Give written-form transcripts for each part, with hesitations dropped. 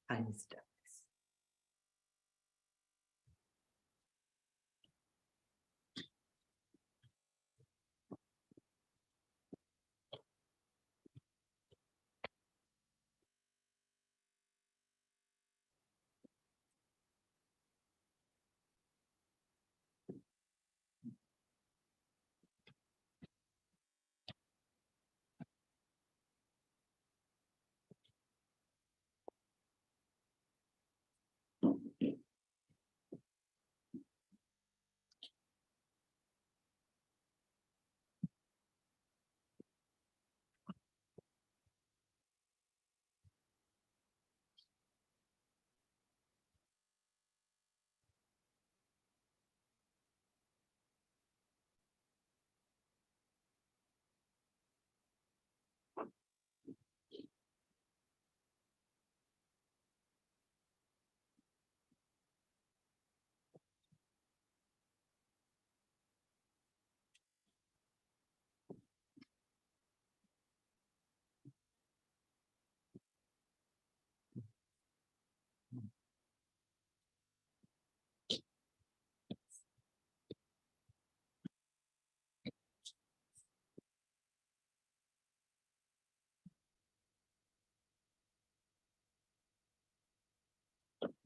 time step.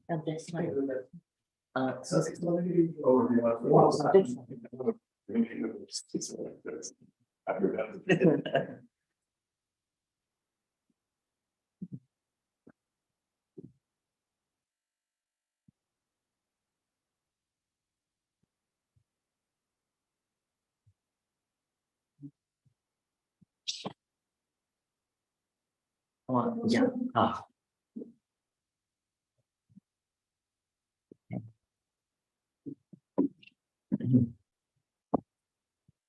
And that's my yeah.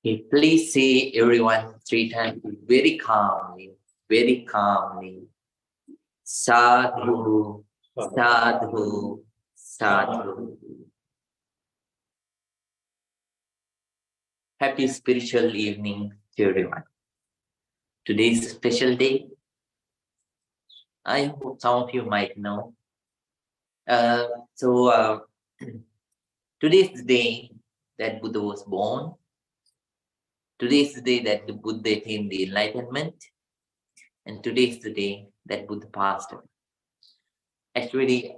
Okay, please say everyone 3 times very calmly. Sadhu, sadhu, sadhu. Happy spiritual evening to everyone. Today is a special day. I hope some of you might know. Today is the day that Buddha was born. Today is the day that the Buddha attained the enlightenment. And today is the day that Buddha passed away. Actually,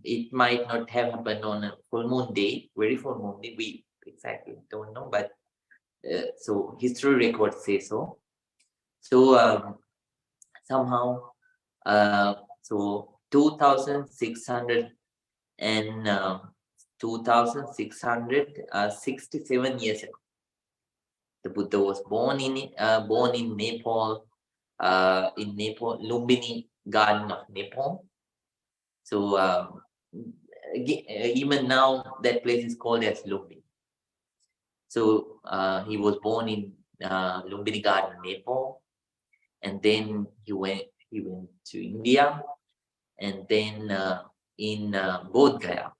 it might not have happened on a full moon day, very full moon day. We exactly don't know, but so history records say so. So somehow, so 2,600 and 2,667 years ago, the Buddha was born in Nepal, Lumbini Garden of Nepal. So even now, that place is called as Lumbini. So he was born in Lumbini Garden, Nepal, and then he went to India, and then in Bodh Gaya,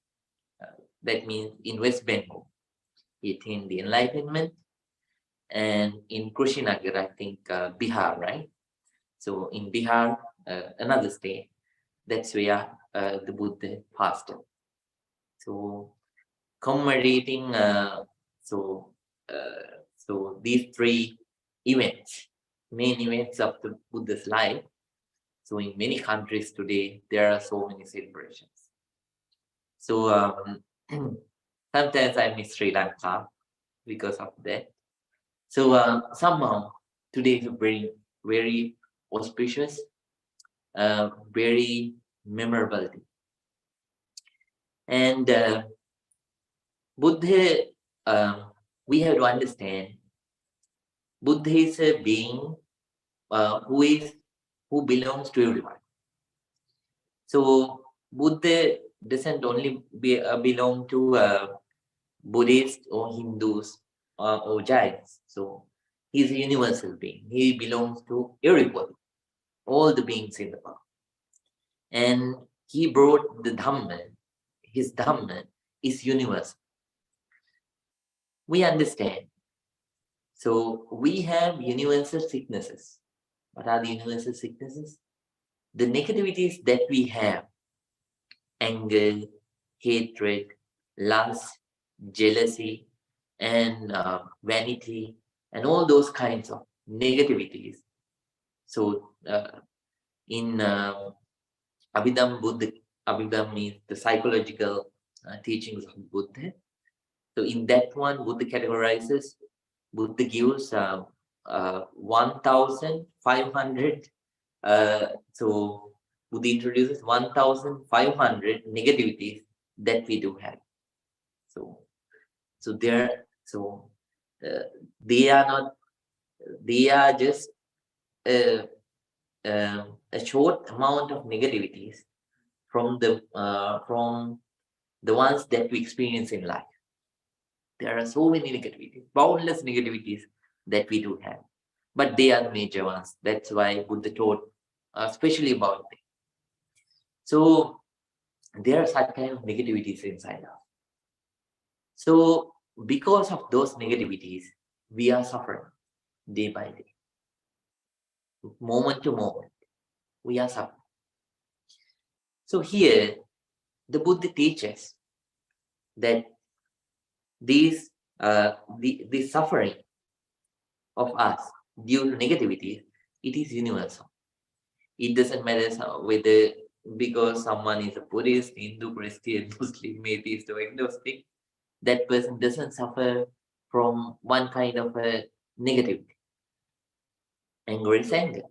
that means in West Bengal, he attained the enlightenment, and in Kushinagar, I think Bihar, right? So in Bihar, another state, that's where the Buddha passed away. So commemorating so these 3 events, main events of the Buddha's life. So in many countries today, there are so many celebrations. So sometimes I miss Sri Lanka because of that. So somehow today is a very, very auspicious, very memorable day. And Buddha, we have to understand, Buddha is a being who belongs to everyone. So Buddha doesn't only belong to Buddhists or Hindus or Jains. So he's a universal being. He belongs to everybody, all the beings in the world. And he brought the Dhamma. His Dhamma is universal. We understand. So we have universal sicknesses. What are the universal sicknesses? the negativities that we have, anger, hatred, lust, jealousy, and vanity, and all those kinds of negativities. So in Abhidhamma means the psychological teachings of Buddha. So in that one, Buddha categorizes, Buddha gives 1,500. So Buddha introduces 1,500 negativities that we do have. So they are not. They are just a short amount of negativities from the ones that we experience in life. There are so many negativities, boundless negativities that we do have, but they are the major ones. That's why Buddha taught especially about them. So there are such kind of negativities inside us. So because of those negativities, we are suffering day by day, moment to moment. We are suffering. So here, the Buddha teaches that the suffering of us due to negativity, it is universal. It doesn't matter whether because someone is a Buddhist, Hindu, Christian, Muslim, atheist, or agnostic, that person doesn't suffer from one kind of a negativity. Anger is anger.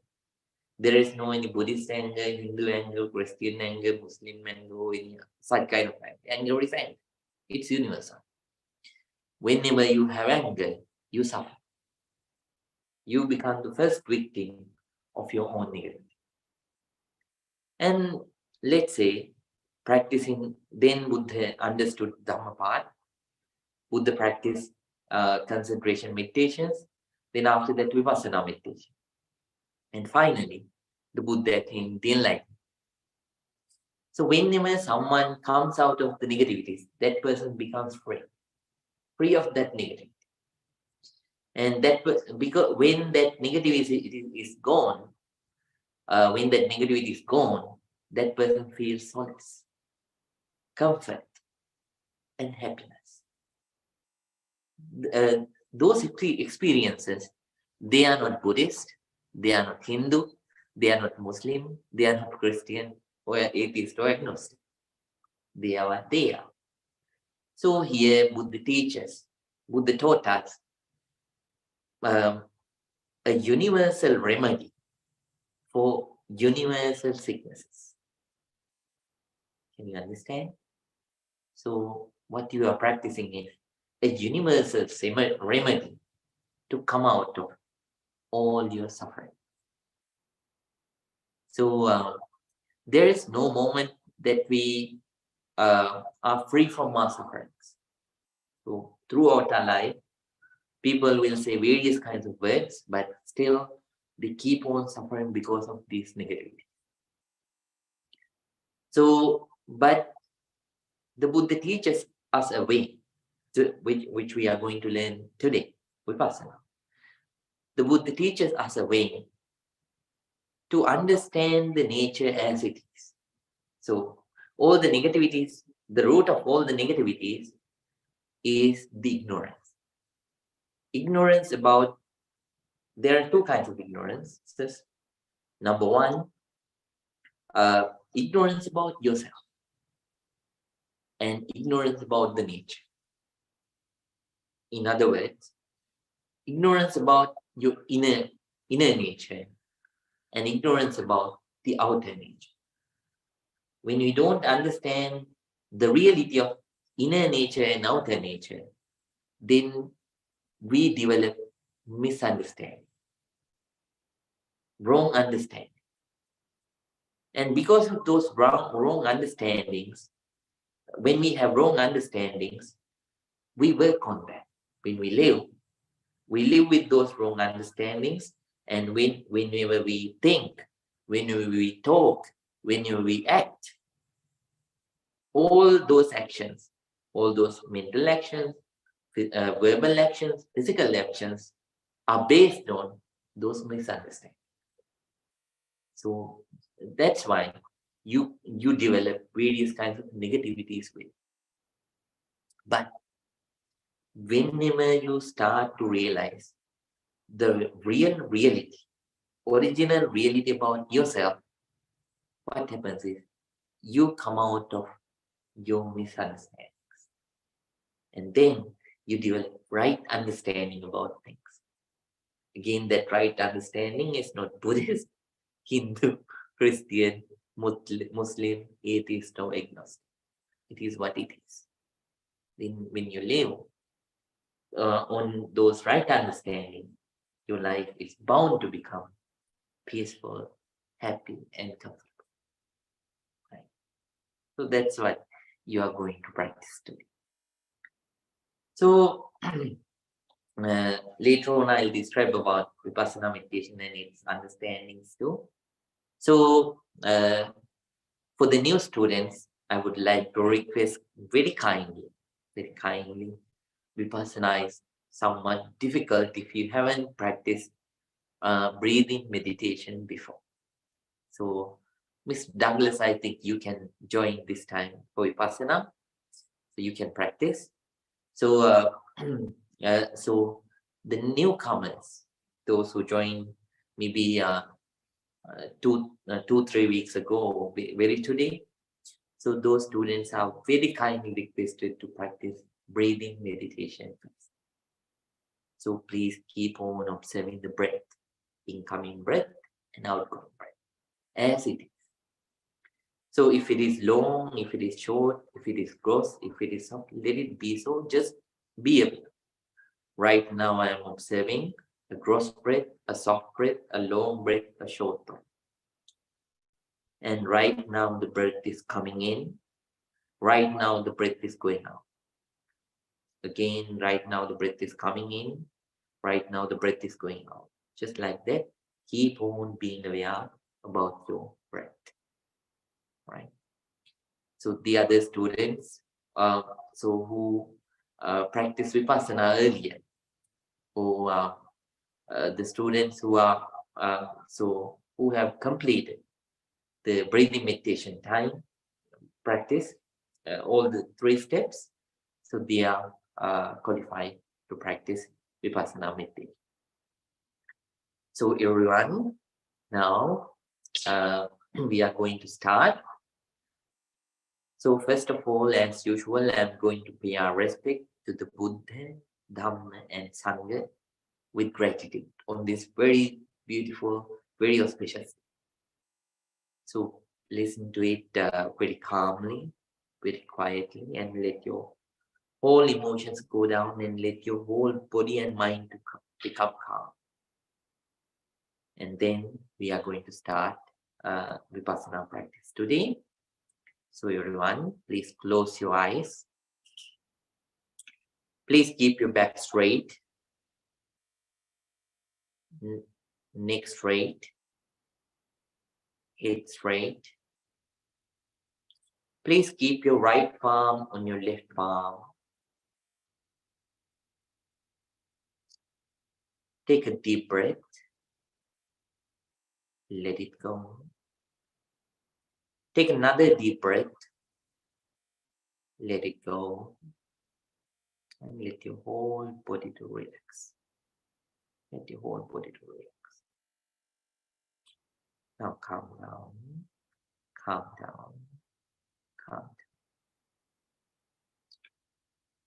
There is no any Buddhist anger, Hindu anger, Christian anger, Muslim anger, any such kind of anger. Anger is anger. It's universal. Whenever you have anger, you suffer. You become the first victim of your own negativity. And let's say practicing, then Buddha understood Dhamma part. Buddha practiced concentration meditations. Then after that, Vipassana meditation. And finally, the Buddha attained the enlightenment. So whenever someone comes out of the negativities, that person becomes free of that negativity. And that because when that negativity is gone, when that negativity is gone, that person feels solace, comfort, and happiness. Those experiences, they are not Buddhist, they are not Hindu, they are not Muslim, they are not Christian or atheist or agnostic. They are what they are. So here Buddha teaches, Buddha taught us a universal remedy for universal sicknesses. Can you understand? So what you are practicing is a universal remedy to come out of all your suffering. So there is no moment that we are free from our sufferings. So throughout our life, people will say various kinds of words, but still they keep on suffering because of this negativity. So, but the Buddha teaches us a way which we are going to learn today, Vipassana. The Buddha teaches us a way to understand the nature as it is. So all the negativities, the root of all the negativities is the ignorance. Ignorance about, there are two kinds of ignorance. Number one, ignorance about yourself and ignorance about the nature. In other words, ignorance about your inner nature and ignorance about the outer nature. When we don't understand the reality of inner nature and outer nature, then we develop misunderstanding, wrong understanding. And because of those wrong understandings, when we have wrong understandings, we work on that. When we live with those wrong understandings, and whenever we think, whenever we talk, whenever we act, all those actions, all those mental actions, verbal actions, physical actions are based on those misunderstandings. So that's why you develop various kinds of negativities with. But whenever you start to realize the real reality, original reality about yourself, what happens is you come out of your misunderstandings. And then you develop right understanding about things. Again, that right understanding is not Buddhist, Hindu, Christian, Muslim, atheist, or agnostic. It is what it is. Then when you live on those right understanding, your life is bound to become peaceful, happy, and comfortable. Right? So that's what you are going to practice today. So later on, I'll describe about Vipassana meditation and its understandings too. So for the new students, I would like to request very kindly, Vipassana is somewhat difficult if you haven't practiced breathing meditation before. So, Miss Douglas, I think you can join this time for Vipassana, so you can practice. So, so the newcomers, those who joined maybe 3 weeks ago, very today. So those students are very kindly requested to practice breathing meditation first. So please keep on observing the breath, incoming breath and outgoing breath, as it is. So if it is long, if it is short, if it is gross, if it is soft, let it be so. Just be aware. Right now I am observing a gross breath, a soft breath, a long breath, a short breath. And right now the breath is coming in. Right now the breath is going out. Again, right now the breath is coming in. Right now the breath is going out. Just like that, keep on being aware about your breath. Right. So the other students, who practice Vipassana earlier, who the students who are who have completed the breathing meditation time practice, all the 3 steps, so they are qualified to practice Vipassana meditation. So everyone, now we are going to start. So first of all, as usual, I'm going to pay our respect to the Buddha, Dhamma, and Sangha with gratitude on this very beautiful, very auspicious. So listen to it very calmly, very quietly, and let your whole emotions go down and let your whole body and mind become calm. And then we are going to start Vipassana practice today. So everyone, please close your eyes. Please keep your back straight, neck straight, head straight. Please keep your right palm on your left palm. Take a deep breath. Let it go. Take another deep breath. Let it go. And let your whole body to relax. Let your whole body to relax. Now calm down. Calm down. Calm down.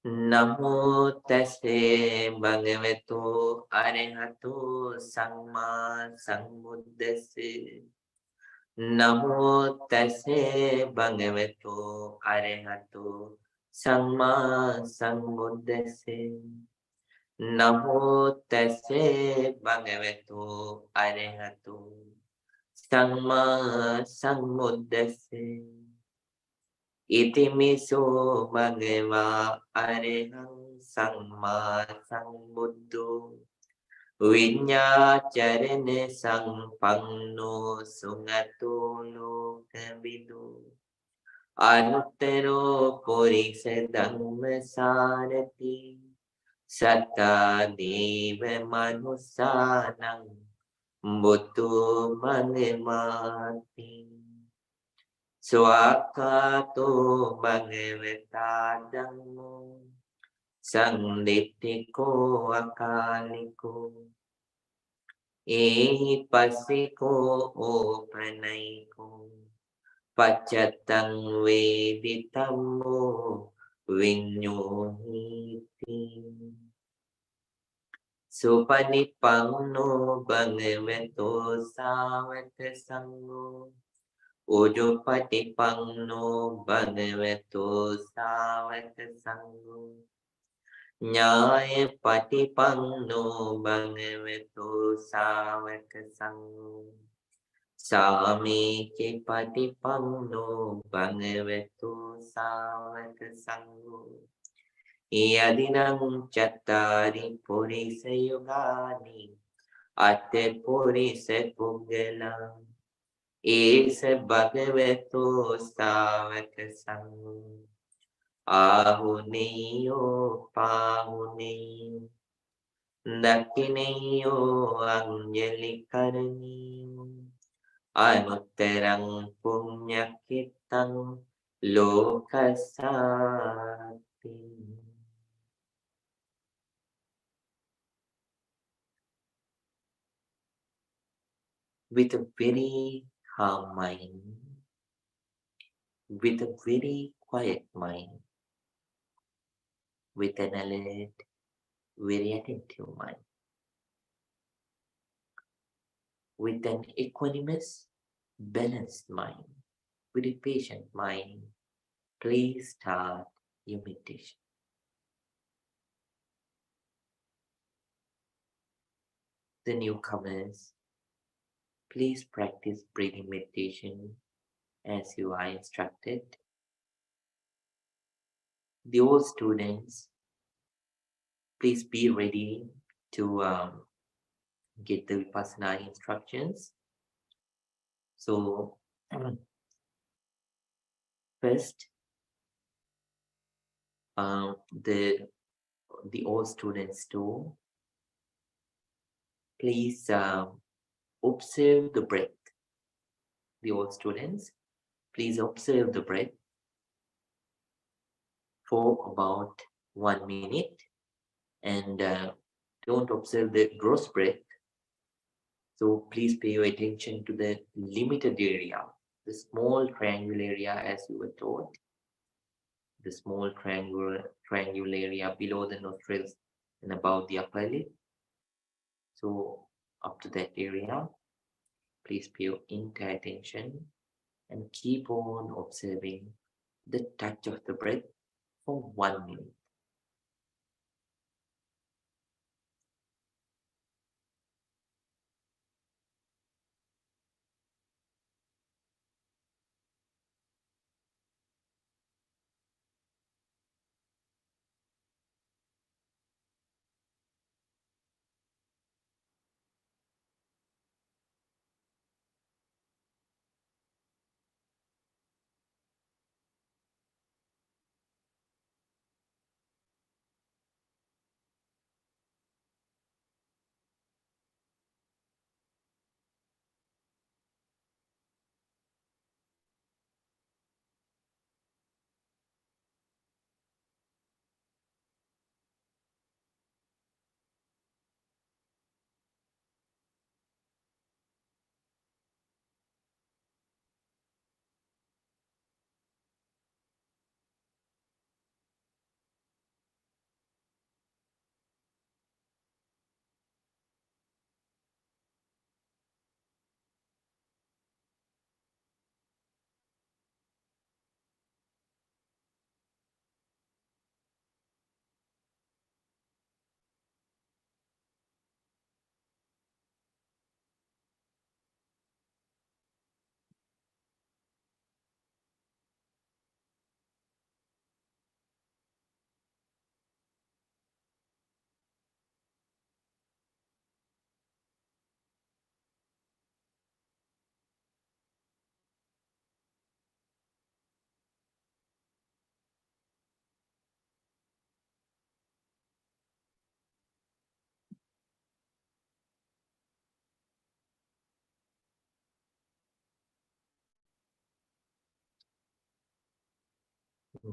Namo tassa bhagavato arahato samma sambuddhassa. Namo tassa bhagavato arahato samma sambuddhassa. Namo tassa bhagavato arahato samma sambuddhassa. Itimiso bhagava arahang samma sambuddho viññācarane sampanno sungato lokavidu anuttaro purisa dhamma sarati satta deva manussanam Buddhu Bhagavati Swakato Bhagavata Dhammo Sangnittiko Akaliko Ehipasiko Opanaiko Pachatang Veditamo Vinyohiti Supanipanno Bhagavato Savata Sangho Ujupatipanno Bhagavato Savata Sangho Nyayapatipanno Bhagavato Savata Sangho Samikipatipanno Bhagavato Savata Sangho Yadinam Chattari Purisa Yogani Ate Purisa Pugalam Esa Bhagavato Stavaka Sangho Ahuneyo Pahuneyo Dakineyo Anjali Karaniyo Anutterang Punyakitang Lokasati. With a very calm mind, with a very quiet mind, with an alert, very attentive mind, with an equanimous, balanced mind, with a patient mind, please start your meditation. The newcomers, please practice breathing meditation as you are instructed. The old students, please be ready to get the Vipassana instructions. So, first, the old students too, please observe the breath. The old students, please observe the breath for about 1 minute and don't observe the gross breath. So please pay your attention to the limited area, the small triangle area as you were taught, the small triangle area below the nostrils and above the upper lip. So up to that area, please pay your entire attention and keep on observing the touch of the breath for 1 minute.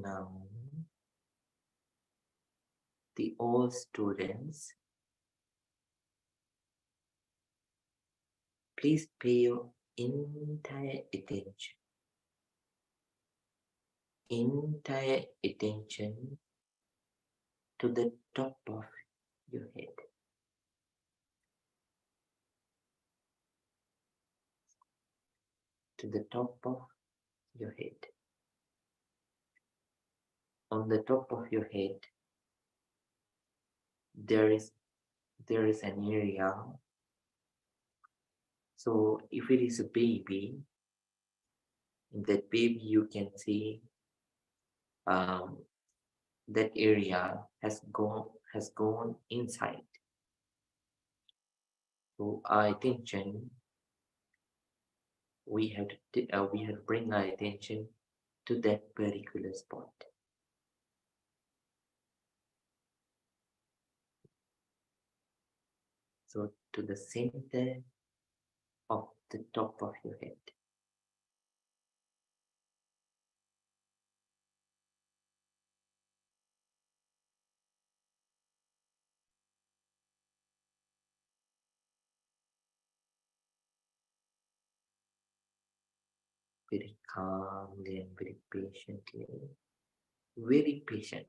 Now, the all students, please pay your entire attention to the top of your head. To the top of your head. On the top of your head, there is an area. So if it is a baby, in that baby you can see that area has gone inside. So our attention, we have to bring our attention to that particular spot. So to the center of the top of your head. Very calmly and very patiently. Very patiently.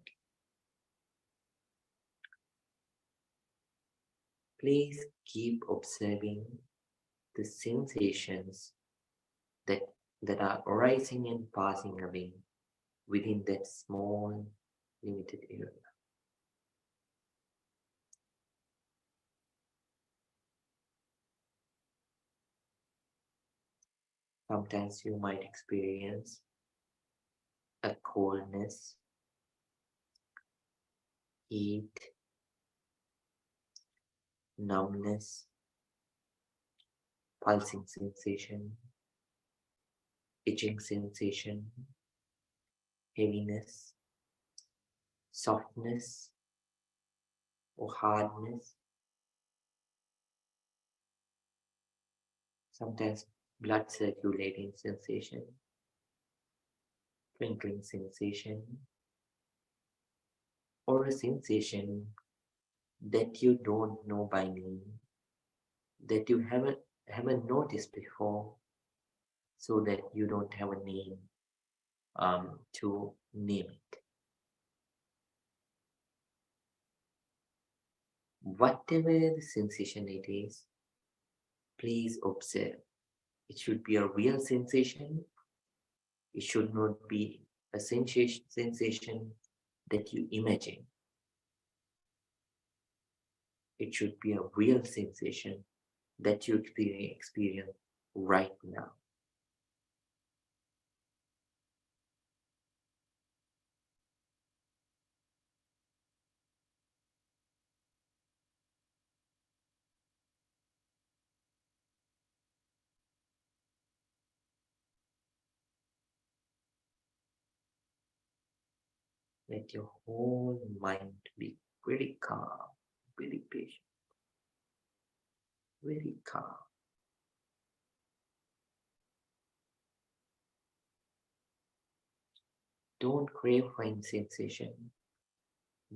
Please keep observing the sensations that are arising and passing away within that small, limited area. Sometimes you might experience a coldness, heat, numbness, pulsing sensation, itching sensation, heaviness, softness, or hardness. Sometimes blood circulating sensation, twinkling sensation, or a sensation that you don't know by name, that you haven't noticed before, so that you don't have a name to name it. Whatever the sensation it is, please observe. It should be a real sensation. It should not be a sensation that you imagine. It should be a real sensation that you experience right now. Let your whole mind be very calm, very patient, very calm. Don't crave for any sensation.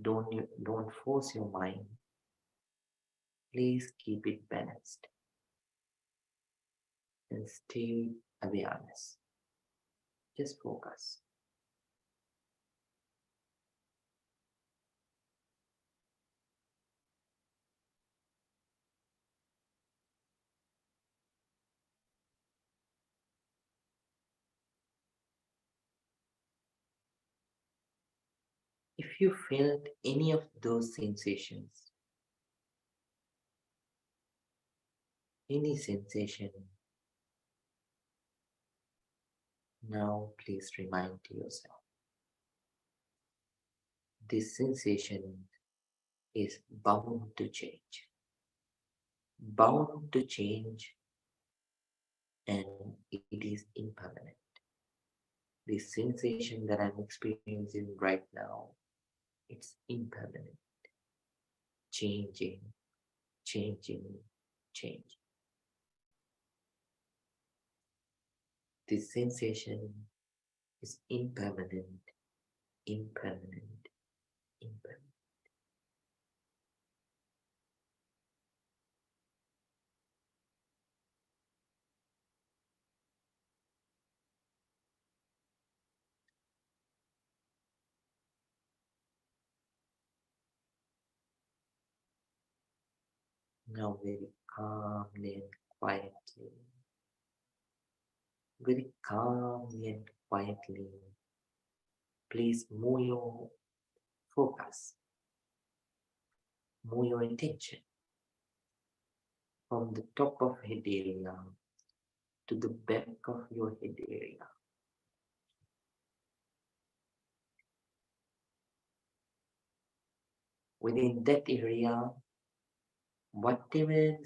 Don't force your mind. Please keep it balanced and stay awareness. Just focus. If you felt any of those sensations, any sensation, now please remind yourself. This sensation is bound to change. Bound to change, and it is impermanent. This sensation that I'm experiencing right now, it's impermanent. Changing, changing, changing. This sensation is impermanent impermanent, impermanent. Now very calmly and quietly, very calmly and quietly, please move your focus, move your attention from the top of head area to the back of your head area. Within that area, whatever,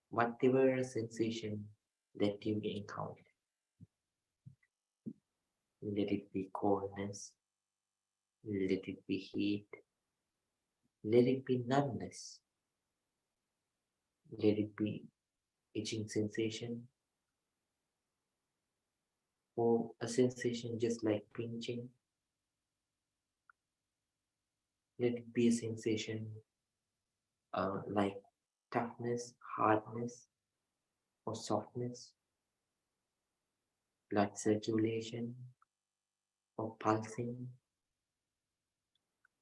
whatever sensation that you encounter, let it be coldness, let it be heat, let it be numbness, let it be itching sensation, or a sensation just like pinching, let it be a sensation like toughness, hardness, or softness, blood circulation, or pulsing,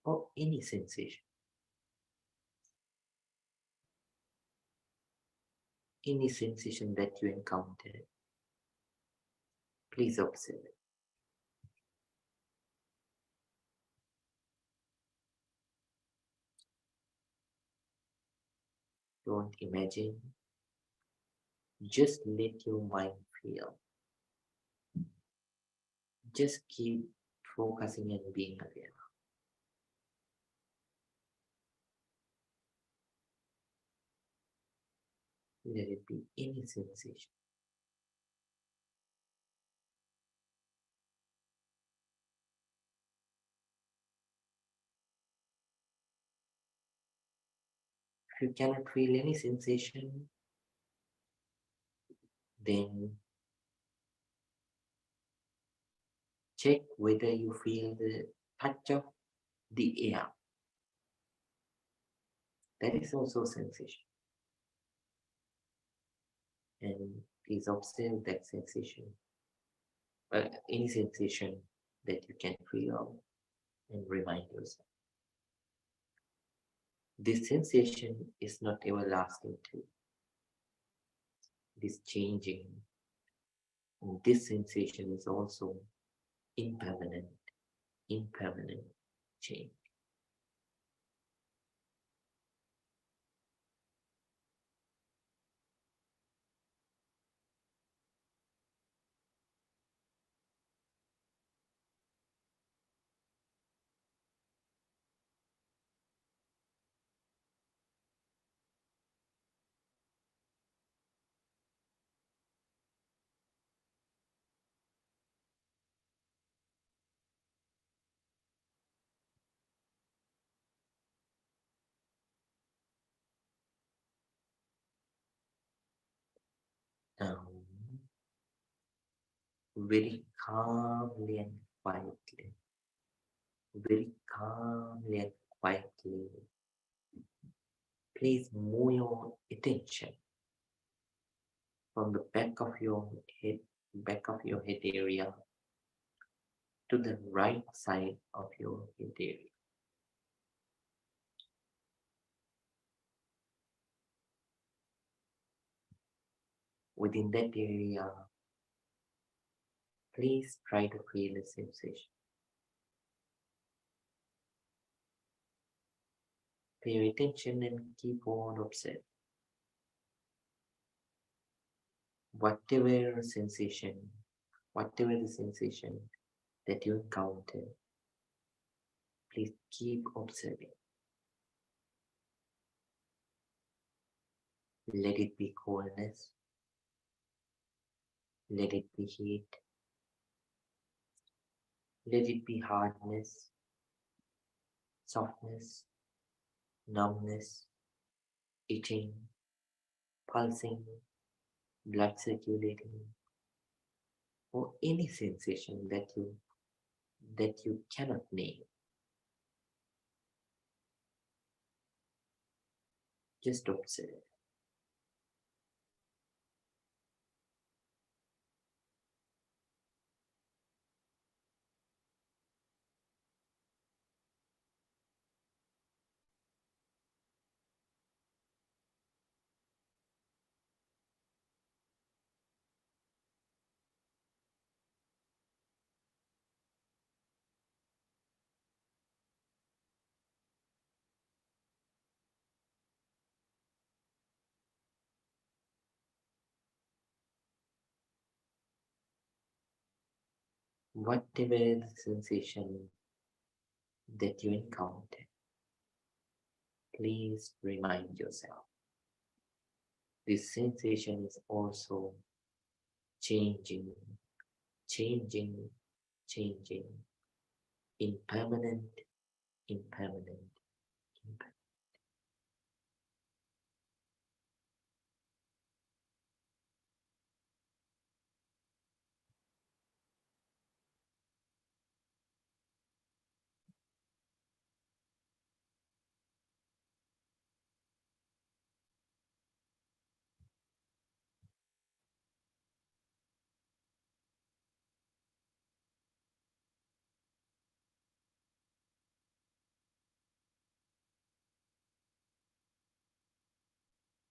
or any sensation. Any sensation that you encounter, please observe it. Don't imagine, just let your mind feel. Just keep focusing and being aware. Let it be any sensation. If you cannot feel any sensation, then check whether you feel the touch of the air. That is also sensation. And please observe that sensation. Any sensation that you can feel and remind yourself. This sensation is not everlasting too. It is changing. And this sensation is also impermanent, impermanent change. Now, very calmly and quietly, very calmly and quietly, please move your attention from the back of your head area to the right side of your head area. Within that area, please try to feel a sensation. Pay your attention and keep on observing. Whatever sensation, whatever the sensation that you encounter, please keep observing. Let it be coldness, let it be heat, let it be hardness, softness, numbness, itching, pulsing, blood circulating, or any sensation that you that you cannot name. Just observe. Whatever the sensation that you encounter, please remind yourself. This sensation is also changing, changing, changing, impermanent, impermanent, impermanent.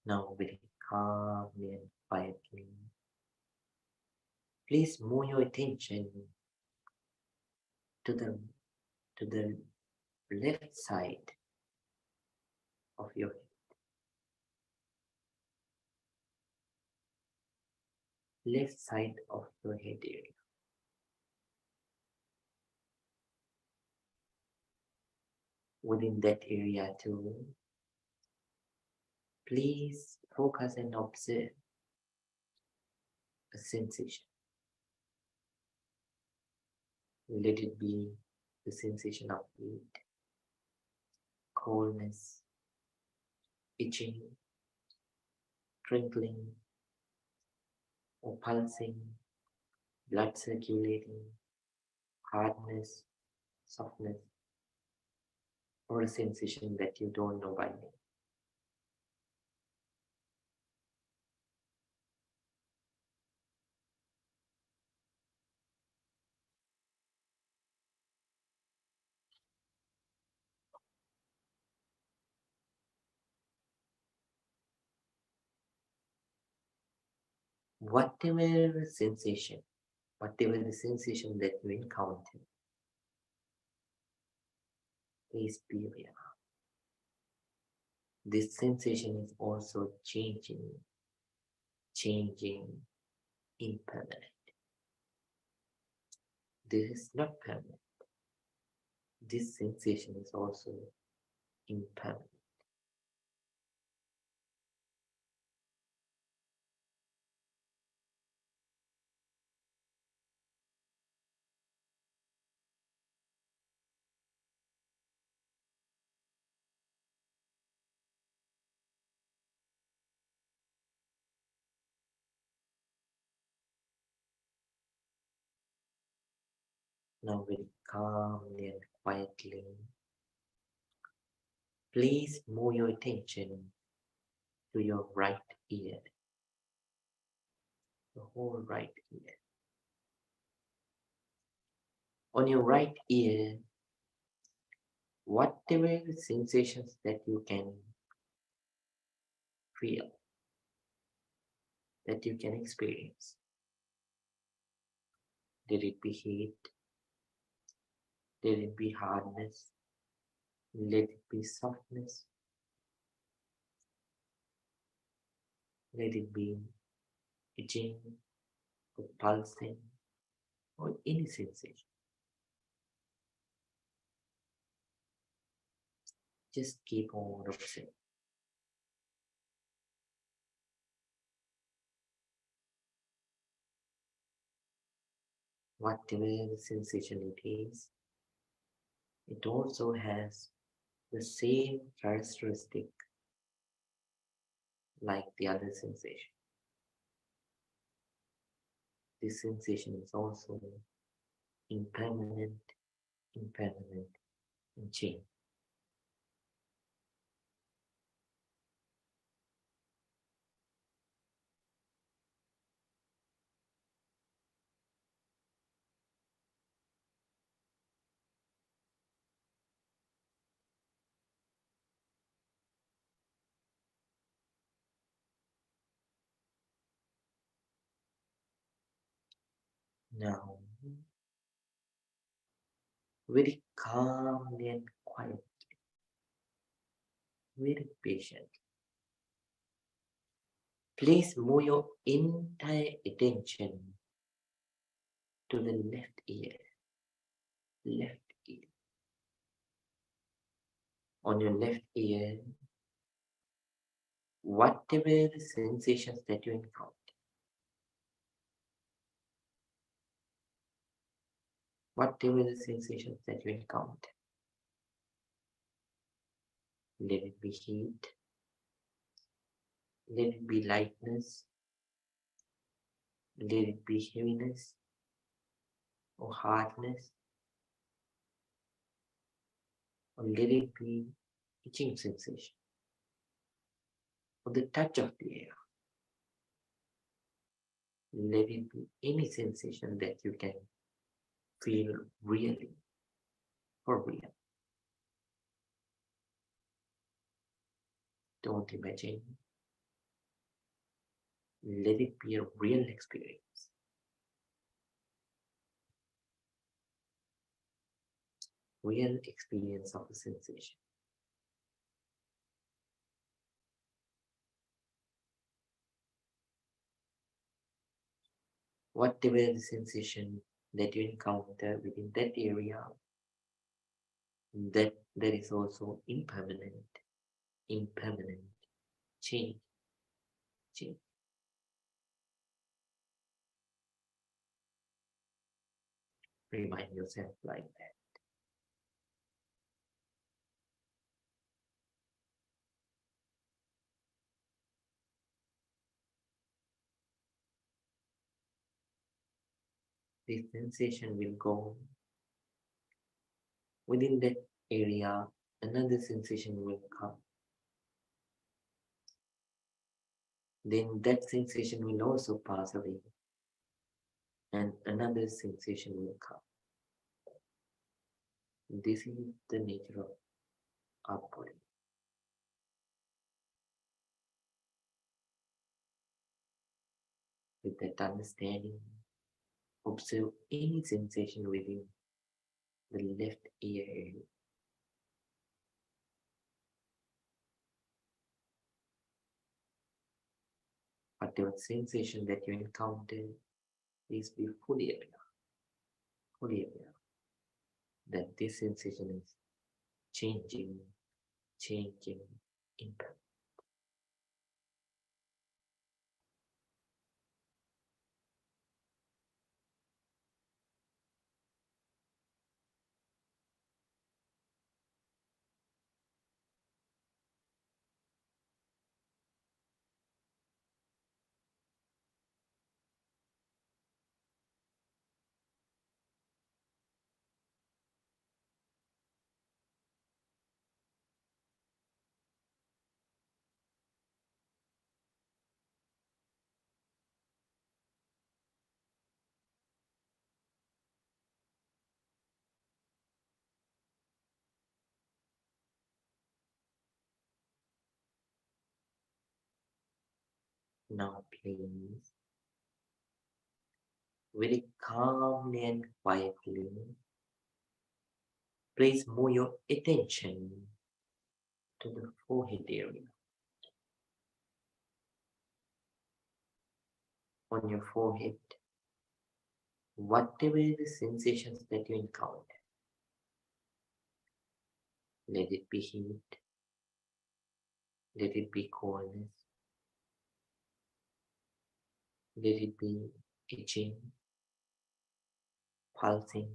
Now very calmly and quietly, please move your attention to the left side of your head, left side of your head area. Within that area too, please focus and observe a sensation. Let it be the sensation of heat, coldness, itching, crinkling, or pulsing, blood circulating, hardness, softness, or a sensation that you don't know by name. Whatever sensation, whatever the sensation that you encounter, please be aware. This sensation is also changing, changing, impermanent. This is not permanent. This sensation is also impermanent. Now very calmly and quietly, please move your attention to your right ear, the whole right ear. On your right ear, whatever sensations that you can feel, that you can experience, let it be heat, let it be hardness, let it be softness, let it be itching or pulsing or any sensation. Just keep on observing. Whatever the sensation it is, it also has the same characteristic like the other sensation. This sensation is also impermanent, impermanent, and change. Now, very calmly and quietly, very patient, please move your entire attention to the left ear. Left ear. On your left ear, whatever the sensations that you encounter, whatever the sensations that you encounter, let it be heat, let it be lightness, let it be heaviness or hardness, or let it be itching sensation, or the touch of the air. Let it be any sensation that you can feel really, for real. Don't imagine. Let it be a real experience. Real experience of a sensation. Whatever the sensation that you encounter within that area, that is also impermanent, change, change. Remind yourself like that. This sensation will go within that area, another sensation will come. Then that sensation will also pass away, and another sensation will come. This is the nature of our body. With that understanding, observe any sensation within the left ear area. Whatever sensation that you encounter, please be fully aware that this sensation is changing, impact. Now please, very calmly and quietly, please move your attention to the forehead area. On your forehead, whatever the sensations that you encounter, let it be heat, let it be coldness, let it be itching, pulsing,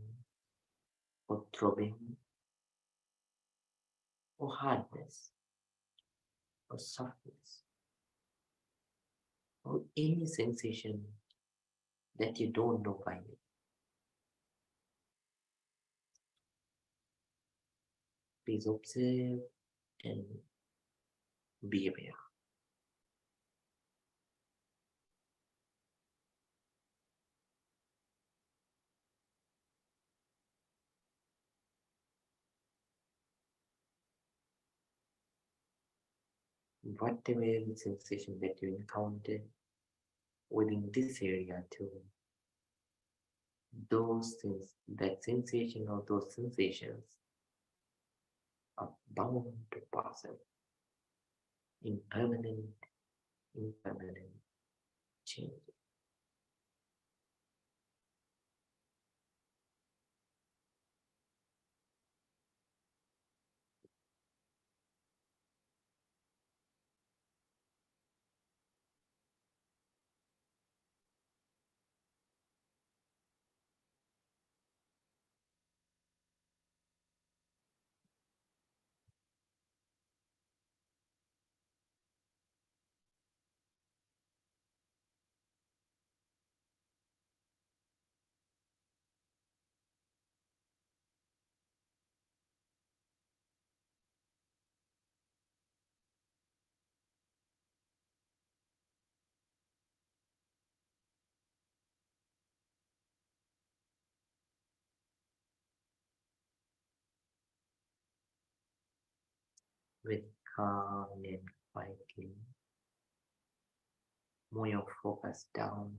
or throbbing, or hardness, or softness, or any sensation that you don't know by name. Please observe and be aware. Whatever the sensation that you encounter within this area too, those things, that sensation or those sensations are bound to pass away. Impermanent change. With calm and quietly, move your focus down,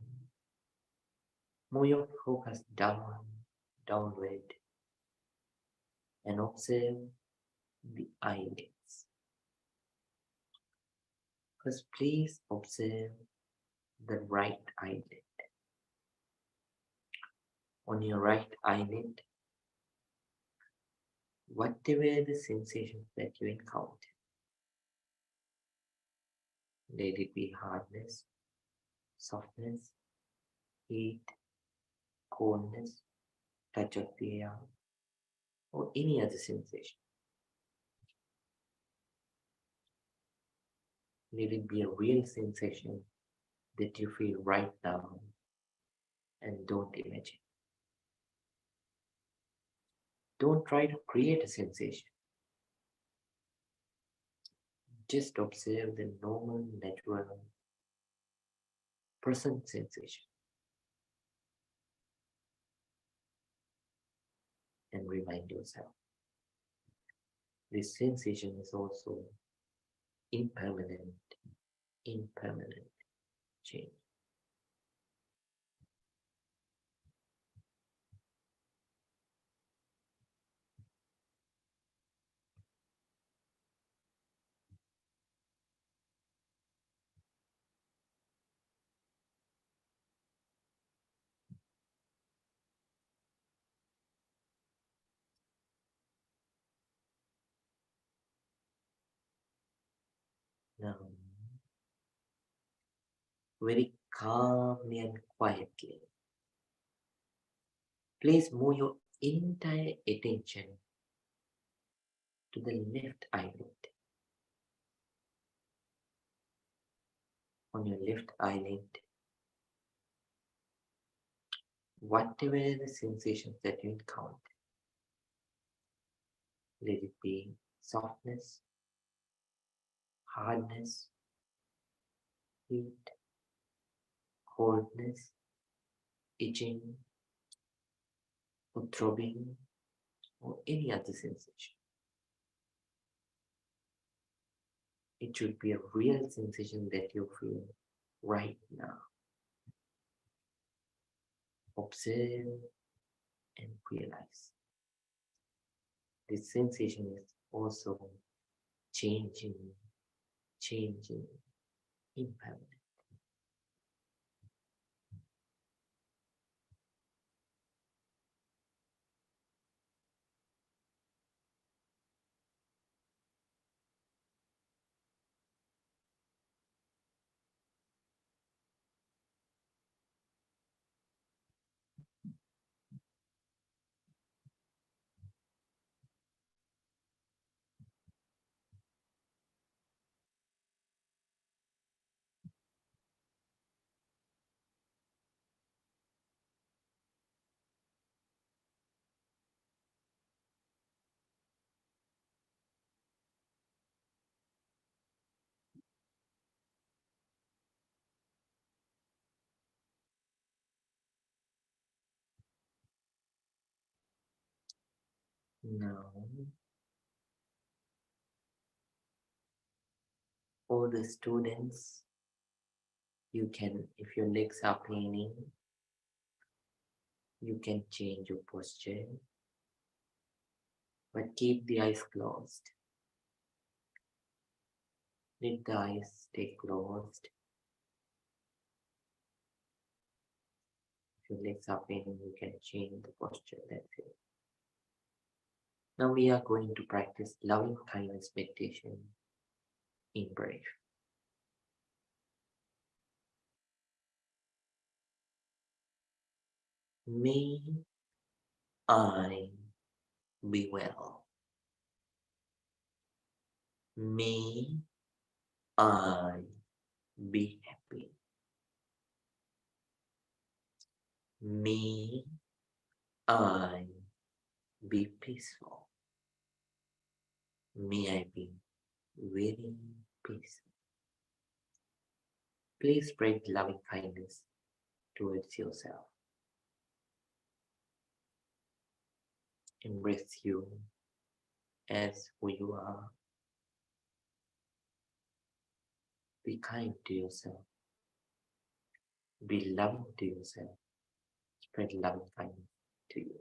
downward, and observe the eyelids. First, please observe the right eyelid. On your right eyelid, whatever the sensations that you encounter, let it be hardness, softness, heat, coldness, touch of the air, or any other sensation. Let it be a real sensation that you feel right now and don't imagine. Don't try to create a sensation. Just observe the normal, natural, present sensation and remind yourself. This sensation is also impermanent change. Now, very calmly and quietly, please move your entire attention to the left eyelid. On your left eyelid, whatever the sensations that you encounter, let it be softness, hardness, heat, coldness, itching, or throbbing, or any other sensation. It should be a real sensation that you feel right now. Observe and realize. This sensation is also changing, impermanent. Now, all the students, you can, if your legs are paining, you can change your posture, but keep the eyes closed. Let the eyes stay closed. If your legs are paining, you can change the posture. That's it. Now we are going to practice loving kindness meditation in breath. May I be well. May I be happy. May I be peaceful. May I be very peaceful. Please spread loving kindness towards yourself. Embrace you as who you are. Be kind to yourself. Be loving to yourself. Spread loving kindness to you.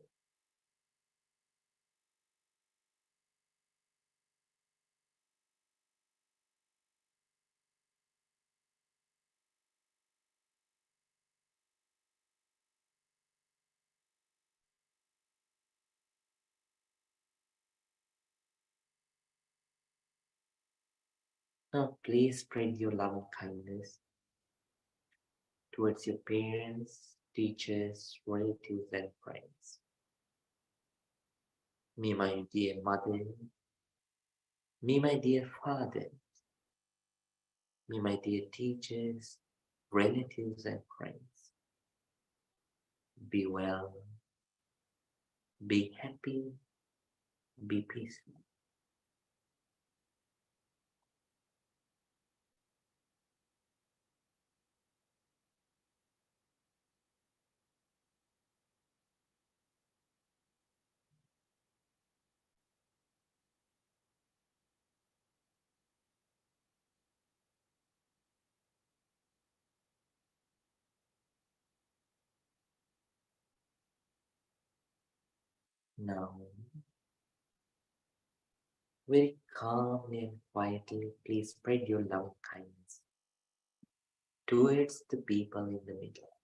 Now, please spread your loving kindness towards your parents, teachers, relatives, and friends. Me, my dear mother, me, my dear father, me, my dear teachers, relatives, and friends. Be well, be happy, be peaceful. Now, very calmly and quietly, please spread your loving kindness towards the people in the middle.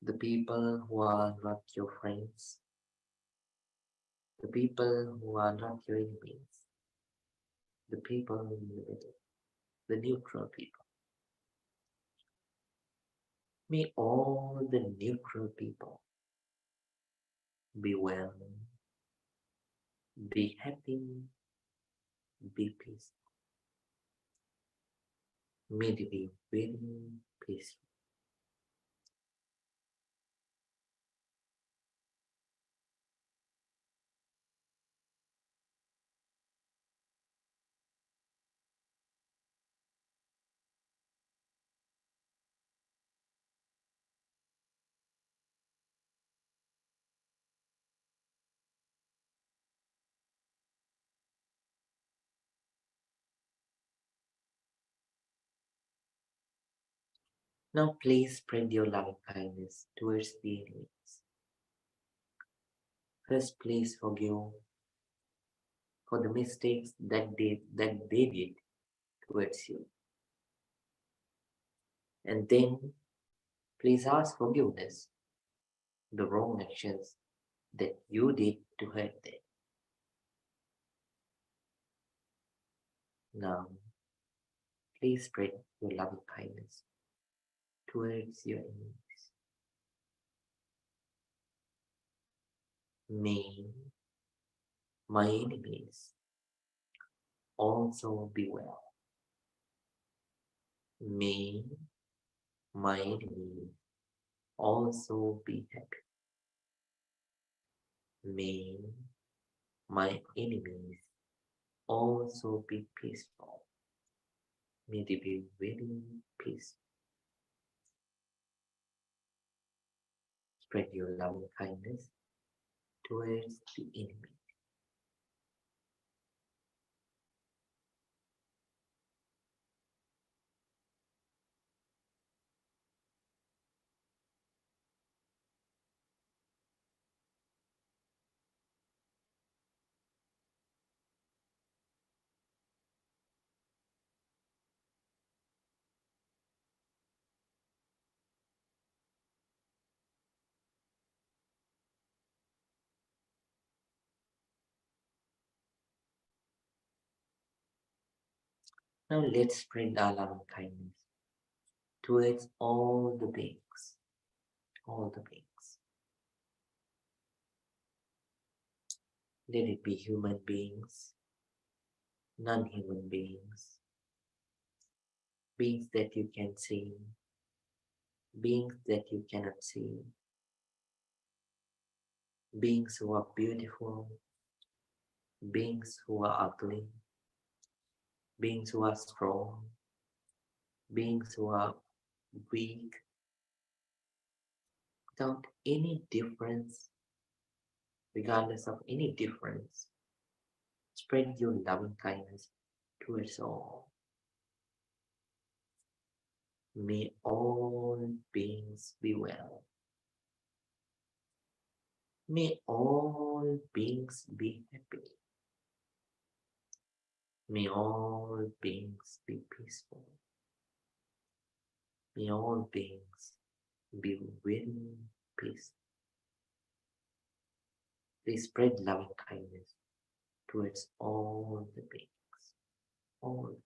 The people who are not your friends, the people who are not your enemies, the people in the middle, the neutral people. May all the neutral people be well, be happy, be peaceful. May they be very peaceful. Now please spread your loving kindness towards the enemies. First, please forgive for the mistakes that they did towards you. And then please ask forgiveness the wrong actions that you did to hurt them. Now, please spread your loving kindness towards your enemies. May my enemies also be well. May my enemies also be happy. May my enemies also be peaceful. May they be very peaceful. Spread your loving kindness towards the enemy. Now let's spread our loving kindness towards all the beings, all the beings. Let it be human beings, non-human beings, beings that you can see, beings that you cannot see, beings who are beautiful, beings who are ugly, beings who are strong, beings who are weak, without any difference, regardless of any difference. Spread your loving kindness towards all. May all beings be well. May all beings be happy. May all beings be peaceful. May all beings be very peaceful. Please spread loving kindness towards all the beings. All the beings.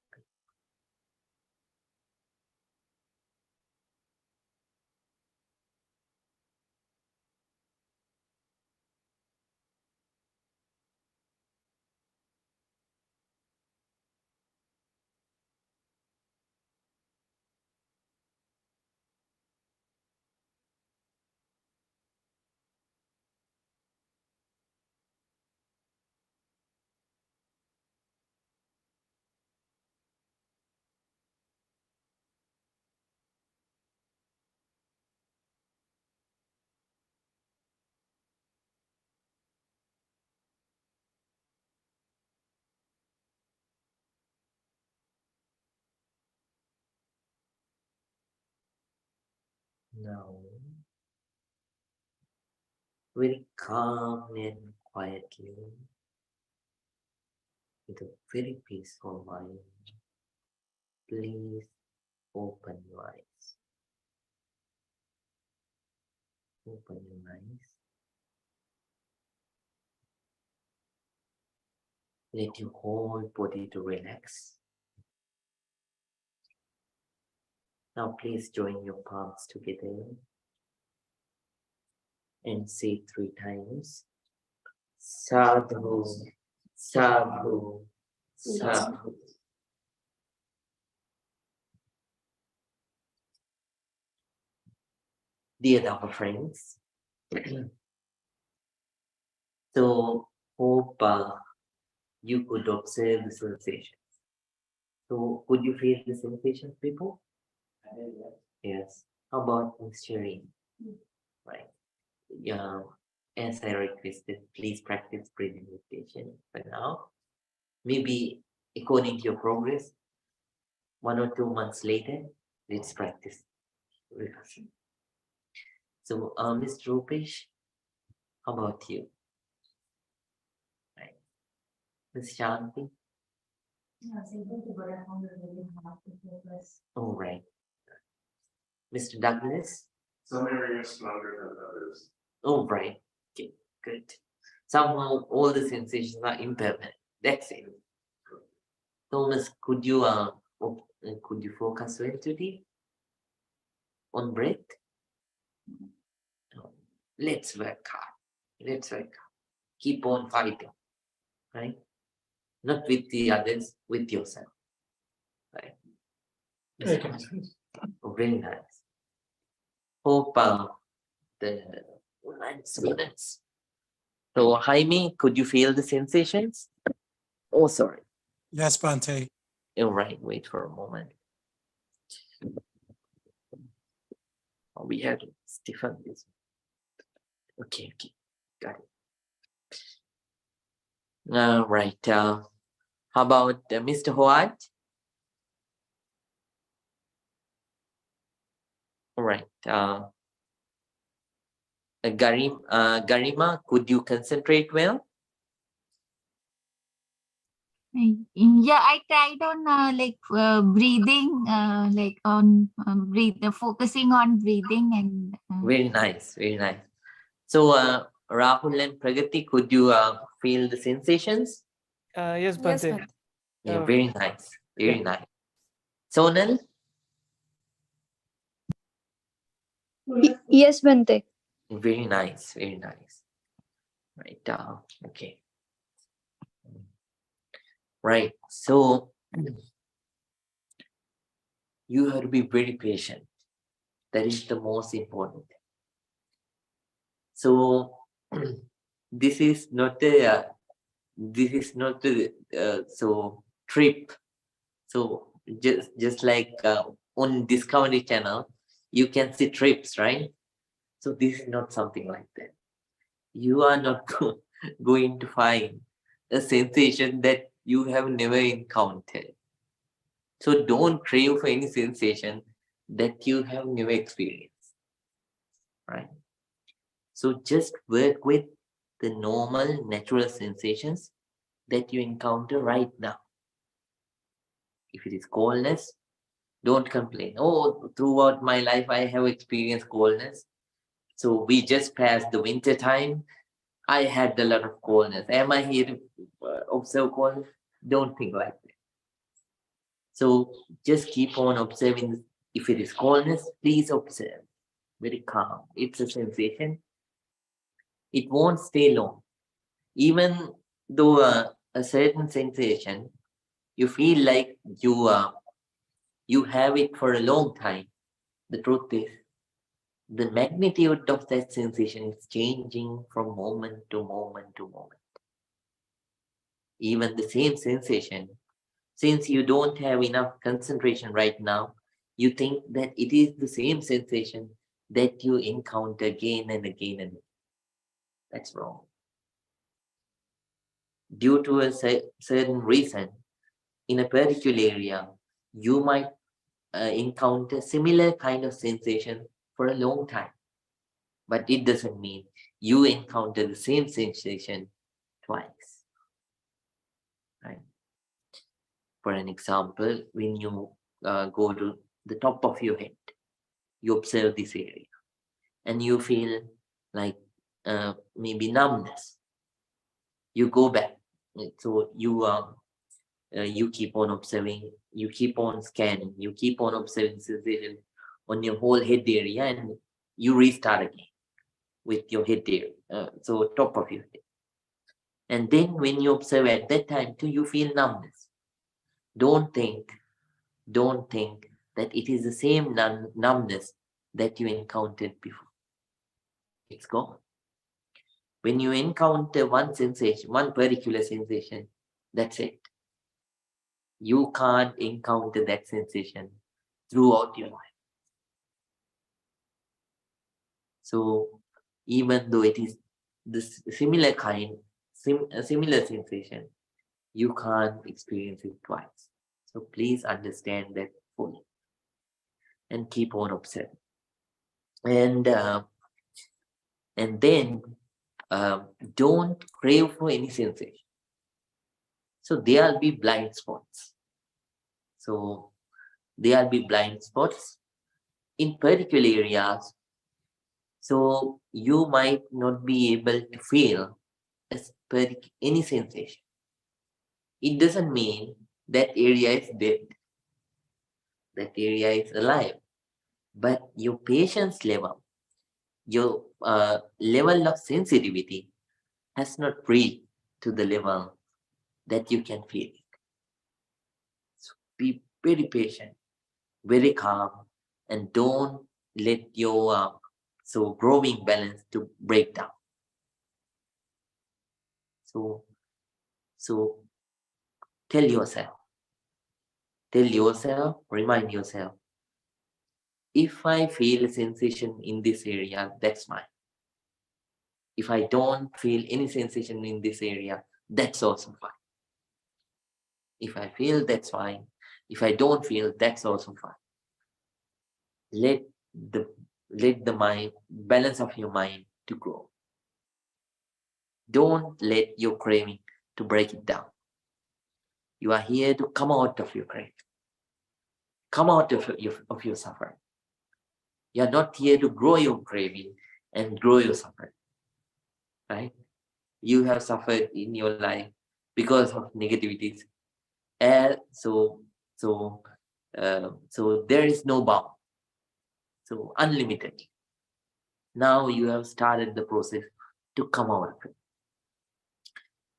Now, very calmly and quietly, with a very peaceful mind, please open your eyes. Open your eyes. Let your whole body to relax. Now please join your palms together and say 3 times. Sadhu, sadhu, sadhu. Dear Dharma friends, so hope you could observe the sensations. So could you feel the sensations, people? Yes. How about Mr. Right. Yeah. As I requested, please practice breathing meditation for now. Maybe according to your progress, 1 or 2 months later, let's practice Vipassana. So, Mr. Rupesh, how about you? Right. Ms. Shanti? I was able to, but I found it really hard to focus. All right. Mr. Douglas? Some areas stronger than others. All right. Okay, good. Somehow all the sensations are impermanent. That's it. Thomas, could you focus well today on breath? Let's work hard. Let's work hard. Keep on fighting, right? Not with the others, with yourself, right? Oh, very nice. Hope the students. So Jaime, could you feel the sensations? Oh, sorry. Yes, Bhante. All right, wait for a moment. Oh, we had to stiffen this. Okay, got it. Right. How about Mr. Howard? All right. Garima, could you concentrate well? Yeah, I tried on breathing, focusing on breathing and. Very nice. Very nice. So, Rahul and Pragati, could you feel the sensations? Yes, Yes, Bhante. Bhante. Yeah, Uh, very nice. Very nice. Sonal? Yes, Bante. Very nice. Very nice. Right. Okay. Right. So, you have to be very patient. That is the most important. So, this is not a so trip. So just like on Discovery Channel, you can see trips, right? So this is not something like that. You are not going to find a sensation that you have never encountered. So don't crave for any sensation that you have never experienced, right? So just work with the normal, natural sensations that you encounter right now. If it is coldness, don't complain. Oh, throughout my life, I have experienced coldness. So we just passed the winter time. I had a lot of coldness. Am I here to observe coldness? Don't think like that. So just keep on observing. If it is coldness, please observe. Very calm. It's a sensation. It won't stay long. Even though a certain sensation, you feel like you have it for a long time. The truth is, the magnitude of that sensation is changing from moment to moment to moment. Even the same sensation, since you don't have enough concentration right now, you think that it is the same sensation that you encounter again and again and again. That's wrong. Due to a certain reason, in a particular area, you might encounter similar kind of sensation for a long time. But it doesn't mean you encounter the same sensation twice. Right? For an example, when you go to the top of your head, you observe this area and you feel like maybe numbness. You go back. So you keep on observing, you keep on scanning, you keep on observing sensation on your whole head area, and you restart again with your head area, so top of your head. And then when you observe at that time too, you feel numbness. Don't think that it is the same numbness that you encountered before. It's gone. When you encounter one sensation, one particular sensation, that's it. You can't encounter that sensation throughout your life. So even though it is the similar kind, a similar sensation, you can't experience it twice. So please understand that fully and keep on observing. And then don't crave for any sensation. So there'll be blind spots. So there'll be blind spots in particular areas. So you might not be able to feel any sensation. It doesn't mean that area is dead. That area is alive. But your patience level, your level of sensitivity has not reached to the level that you can feel it. So be very patient, very calm, and don't let your growing balance to break down. So tell yourself, remind yourself, if I feel a sensation in this area, that's mine. If I don't feel any sensation in this area, that's also fine. If I feel, that's fine. If I don't feel, that's also fine. Let the mind, balance of your mind to grow. Don't let your craving to break it down. You are here to come out of your craving. Come out of your suffering. You are not here to grow your craving and grow your suffering. Right? You have suffered in your life because of negativities. And so there is no bound. So unlimited. Now you have started the process to come out of it.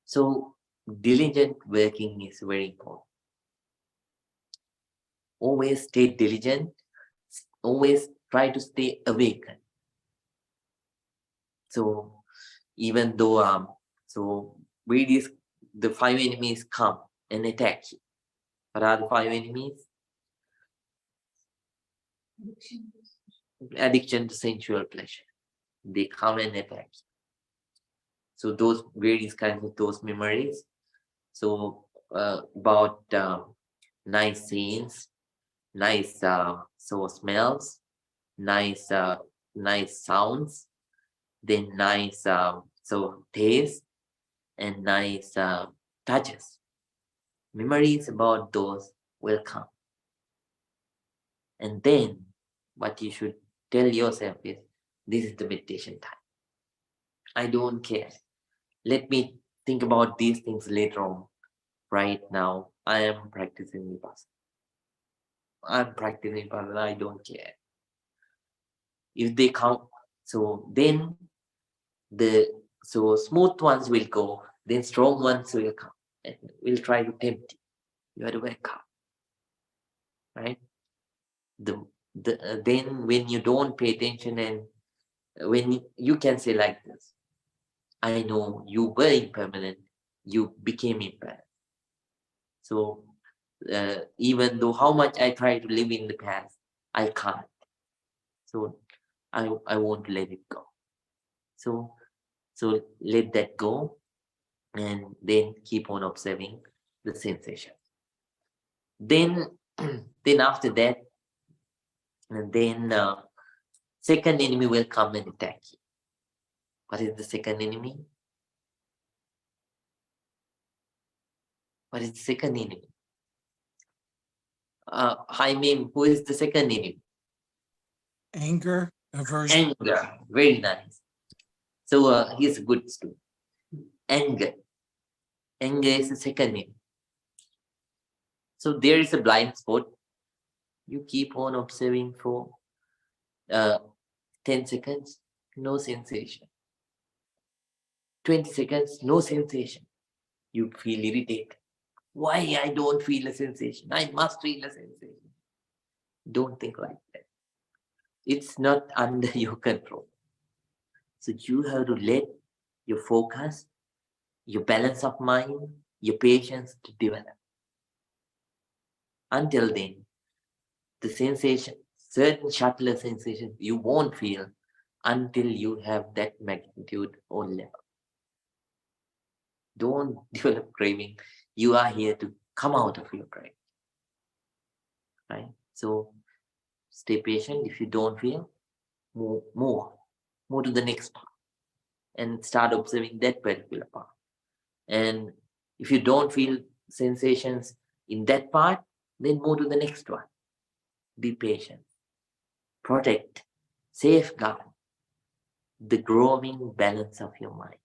So diligent working is very important. Always stay diligent. Always try to stay awakened. So even though the 5 enemies come and attack you. What are the 5 enemies? Addiction to sensual pleasure. They come and attack you. So those various kinds of those memories. So about nice scenes, nice smells, nice sounds, then nice taste, and nice touches. Memories about those will come. And then what you should tell yourself is, this is the meditation time. I don't care. Let me think about these things later on. Right now, I am practicing Vipassana. I'm practicing Vipassana, I don't care. If they come, so then smooth ones will go, then strong ones will come and will try to tempt you. You have to wake up. Right? Then when you don't pay attention, and when you can say like this, I know you were impermanent, you became impermanent. So even though how much I try to live in the past, I can't. So I won't let it go. So let that go, and then keep on observing the sensation. Then after that, and then second enemy will come and attack you. What is the second enemy? What is the second enemy? Jaime, who is the second enemy? Anger, aversion. Anger. Very nice. So he's a good student. Anger. Anger is the second enemy. So there is a blind spot. You keep on observing for 10 seconds, no sensation. 20 seconds, no sensation. You feel irritated. Why I don't feel a sensation? I must feel a sensation. Don't think like that. It's not under your control. So you have to let your focus, your balance of mind, your patience to develop. Until then, the sensation, certain subtler sensations you won't feel until you have that magnitude or level. Don't develop craving. You are here to come out of your craving. Right? So stay patient. If you don't feel, move to the next part and start observing that particular part. And if you don't feel sensations in that part, then move to the next one. Be patient. Protect, safeguard the growing balance of your mind.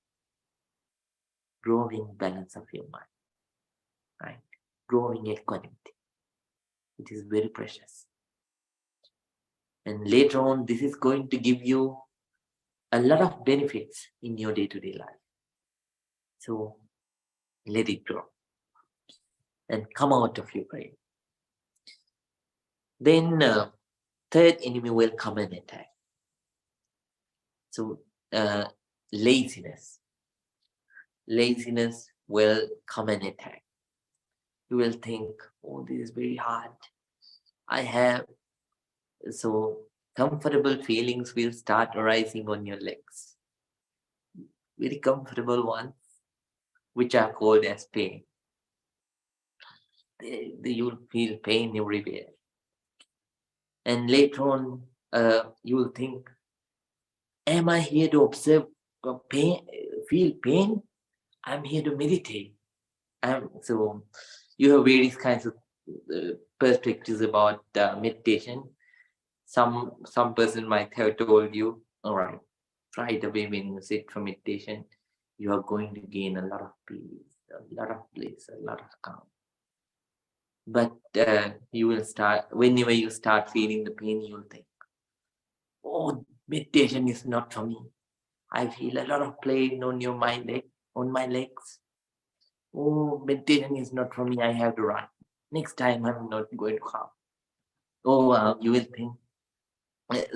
Growing balance of your mind. Right? Growing equanimity. It is very precious. And later on, this is going to give you a lot of benefits in your day-to-day life. So let it grow and come out of your brain. Then third enemy will come and attack. So laziness. Laziness will come and attack. You will think, oh, this is very hard. I have, so comfortable feelings will start arising on your legs. Very comfortable ones. which are called as pain. You will feel pain everywhere. And later on, you will think, am I here to observe pain, feel pain? I'm here to meditate. So you have various kinds of perspectives about meditation. Some person might have told you, all right, right away when you sit for meditation, you are going to gain a lot of peace, a lot of bliss, a lot of calm. But you will start, whenever you start feeling the pain, you will think, oh, meditation is not for me. I feel a lot of pain on my legs. Oh, meditation is not for me. I have to run. Next time I'm not going to come. Oh, you will think.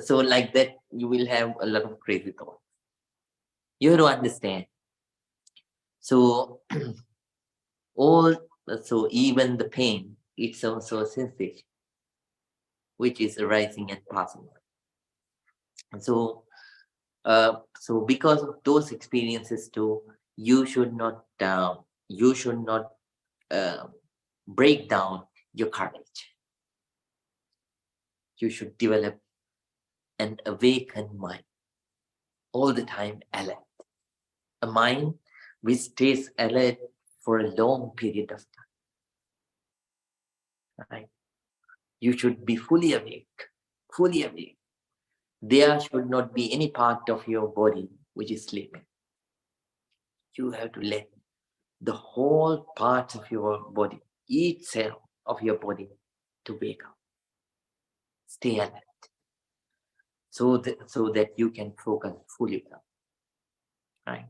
So like that, you will have a lot of crazy thoughts. You have to understand. So so even the pain, it's also a sensation, which is arising and passing. And so because of those experiences too, you should not break down your courage. You should develop an awakened mind, all the time alert. A mind which stays alert for a long period of time. Right? You should be fully awake, fully awake. There should not be any part of your body which is sleeping. You have to let the whole part of your body, each cell of your body, to wake up. Stay alert. So that you can focus fully. Right?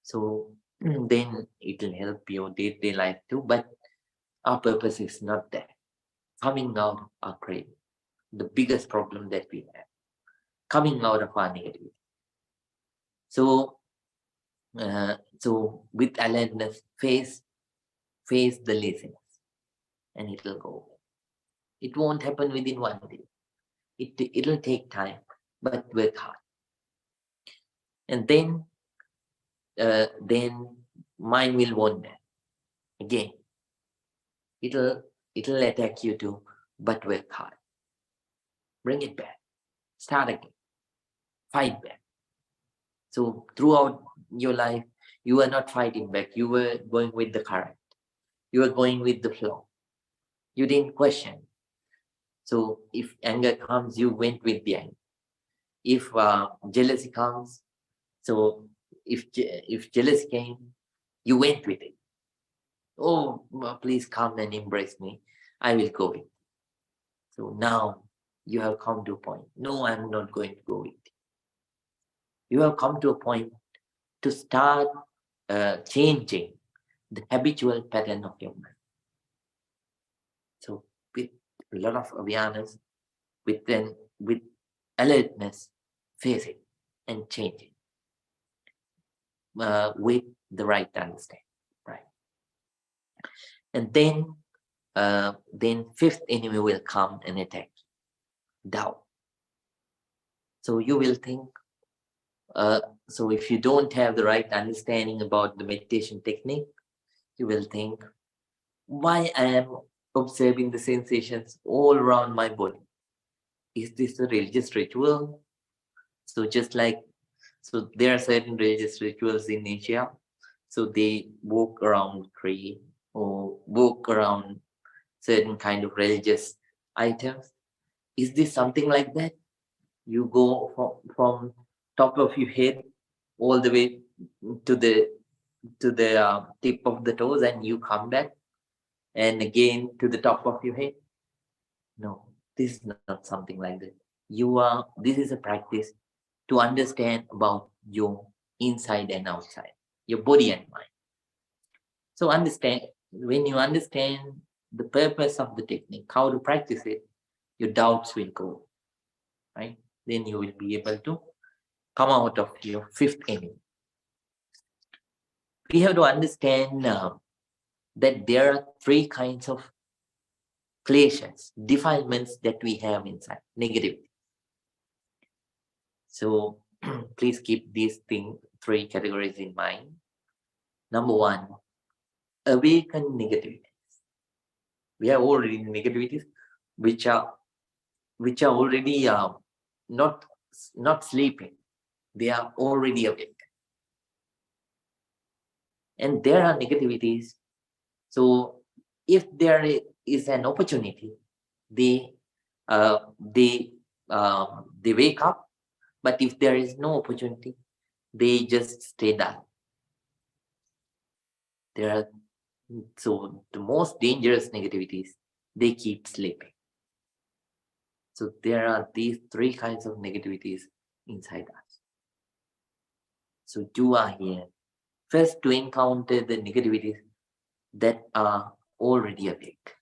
So then it will help your day-to-day life too. But our purpose is not that. Coming out of our craving, the biggest problem that we have, coming out of our negativity. So with alertness, face the laziness, and it will go away. It won't happen within one day. It'll take time, but work hard. And then mind will wander again. It'll attack you too, but work hard. Bring it back. Start again. Fight back. So throughout your life, you were not fighting back. You were going with the current. You were going with the flow. You didn't question. So if anger comes, you went with the anger. If jealousy comes, so if jealousy came, you went with it. Oh, please come and embrace me. I will go with it. So now you have come to a point. No, I'm not going to go with it. You have come to a point to start changing the habitual pattern of your mind. So with a lot of awareness, with alertness, face it and change it with the right understanding, right? And then fifth enemy will come and attack you, doubt. So you will think, so if you don't have the right understanding about the meditation technique, you will think, why I am observing the sensations all around my body? Is this a religious ritual? So so there are certain religious rituals in Asia. So they walk around tree or walk around certain kind of religious items. Is this something like that? You go from top of your head all the way to the tip of the toes, and you come back and again to the top of your head? No, this is not something like that. This is a practice to understand about your inside and outside, your body and mind. So when you understand the purpose of the technique, how to practice it, your doubts will go, right? Then you will be able to come out of your fifth enemy. We have to understand that there are three kinds of kleshas, defilements that we have inside, negativity. So please keep these three categories in mind. Number one, awaken negativities. We are already in negativities, which are already not sleeping. They are already awake. And there are negativities. So if there is an opportunity, they wake up. But if there is no opportunity, they just stay down. So the most dangerous negativities, they keep sleeping. So there are these three kinds of negativities inside us. So you are here first to encounter the negativities that are already awake.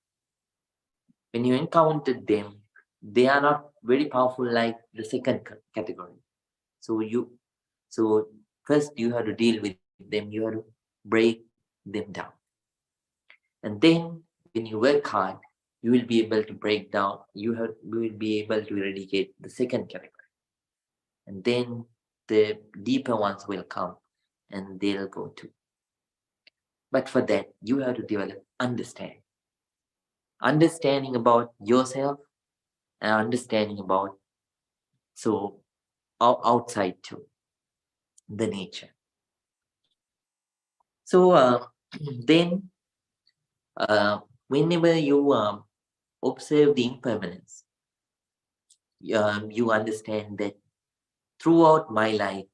When you encounter them, they are not very powerful like the second category. So first you have to deal with them, you have to break them down. And then when you work hard, you will be able to break down, you will be able to eradicate the second category. And then the deeper ones will come and they'll go too. But for that, you have to develop understanding. Understanding about yourself and understanding about outside too, the nature. So then whenever you observe the impermanence, you understand that throughout my life,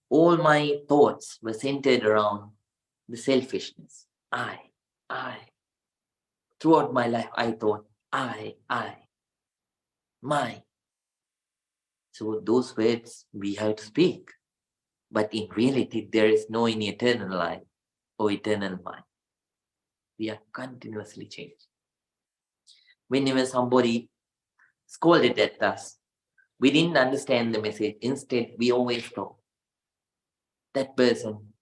all my thoughts were centered around the selfishness. I. Throughout my life, I thought, I, my. So those words we have to speak. But in reality, there is no any eternal life or eternal mind. We are continuously changing. Whenever somebody scolded at us, we didn't understand the message. Instead, we always thought, that person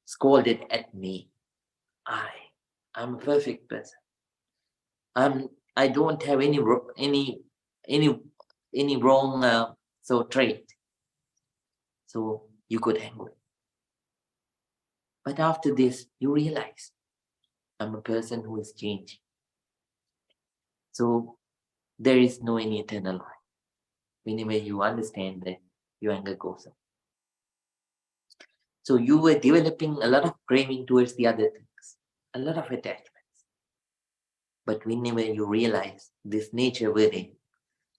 scolded at me. I'm a perfect person. I don't have any wrong trait. So you could angry. But after this, you realize I'm a person who is changing. So there is no any eternal life. Whenever you understand that, your anger goes up. So you were developing a lot of craving towards the other things, a lot of attachments. But whenever you realize this nature within,